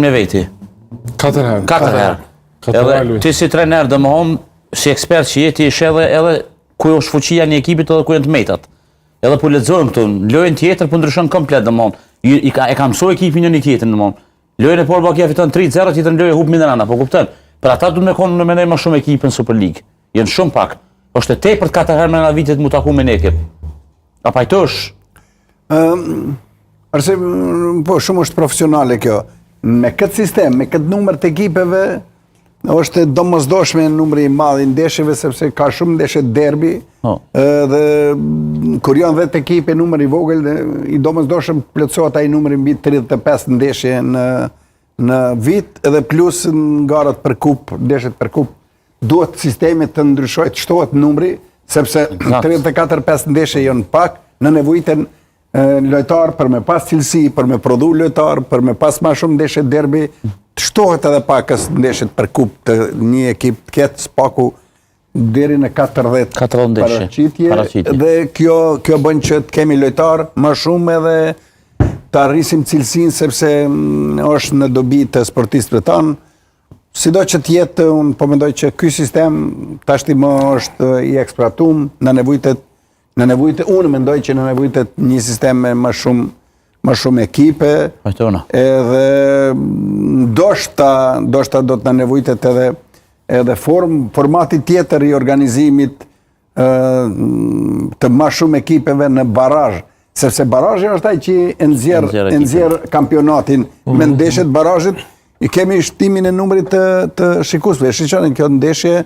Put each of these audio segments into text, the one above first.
me veti. 4 herë. 4 herë. Edhe ti si trener domthon, si ekspert që jeti ish edhe ku është fuqia një ekipit edhe ku janë të metat. Edhe po lexojmë këtu, lojën tjetër po ndryshon komplet domthon. E ka mësuar ekipin një tjetër domthon. Lojën e Por Bakia fiton 3-0, tjetër lojë hub Midrana, po kupton? Për ata duhet me konë në mendoj më shumë ekipën Super League. Janë shumë pak. Është tepër 4 herë në vitet mu taku me ekip. A pajtosh? Arse po shumë është profesionale kjo. Me këtë sistem, me këtë numër të ekipeve, është domosdoshme numri i madh i ndeshjeve sepse ka shumë ndeshje derbi. Dhe kur janë 10 ekipe numër i vogël, i domosdoshëm plotësohet ai numri mbi 35 ndeshje në vit, edhe plus ngarat për kup, ndeshjet për kup. Duhet sistemi të ndryshojë, të shtohet numri, sepse 34-5 ndeshje janë pak, në nevojiten lojtar për me pas cilësi, për me prodhu lojtar, për me pas ma shumë ndeshje derbi, të shtohet edhe pakës ndeshjet për kup të një ekip të ketë spaku deri në 40 paraqitje, dhe kjo bën që të kemi lojtar më shumë edhe të arrisim cilësinë sepse është në dobi të sportistëve tanë. Sido që tjetë, unë po mendoj që ky sistem tashti më është i eksploatuar në nevojtet, unë mendoj që në nevojtet një sistem me më shumë ekipe, edhe ndoshta do të në nevojtet edhe formati tjetër i organizimit të më shumë ekipeve në barazh, sepse barazhi është ai që e nxjerr kampionatin me ndeshjet barazhit. I kemi shtimin e numrit të shikuesve. Shiqoni kjo ndeshje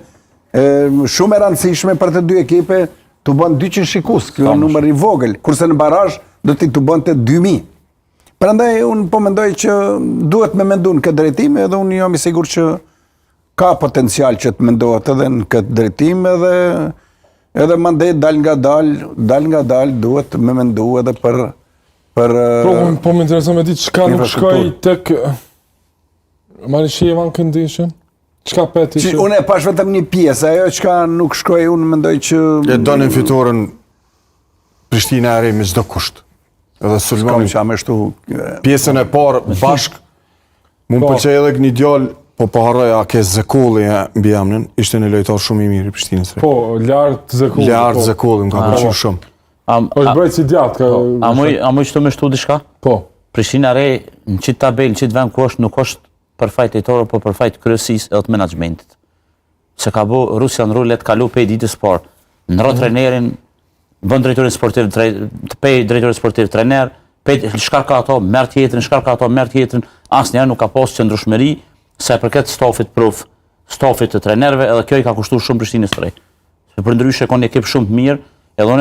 shumë e rëndësishme për të dy ekipe, të bën 200 shikues, kjo numër i vogël, kurse në barazh do t'i të bënte 2000. Prandaj unë po mendoj që duhet me mendu në këtë drejtim, edhe unë jam i sigurt që ka potencial që të mendohet edhe në këtë drejtim, edhe mandej dal nga dal duhet me mendu edhe për Po më intereson me ditë çka nuk shkoi tek Marisheva në këndishën? Qka peti që? Unë e pash vetëm një pjesë, ajo qka nuk shkoj, unë mendoj që... E donin fitoren Prishtina e Re me çdo kusht. Edhe Sulmani pjesën e parë bashk, mund pëlqej edhe një djalë, po harroj a ke Zekulli mbi emrin, ishte një lojtar shumë i mirë i Prishtinës Re. Po, Lart Zekulli. Lart Zekulli, më ka pëlqyer shumë. Është brojtës i djatë. A mu ishte me shtu diçka? Po. Prishtina Re, në qitë tabel, në qitë vend ku është, nuk është për fajt e toro, po për fajt kryesisë edhe të menaxhmentit. Se ka bu Rusian Rulet, kalu pej ditës parë. Ndro trenerin, bën drejtorin sportiv, pej drejtorin sportiv trener, pej shkar ka ato, merr tjetrin, asnjëherë nuk ka pas qëndrueshmëri sa i përket stafit të trenerëve, edhe kjo i ka kushtuar shumë Prishtinës Re. Për ndryshe ka një ekip shumë të mirë, edhe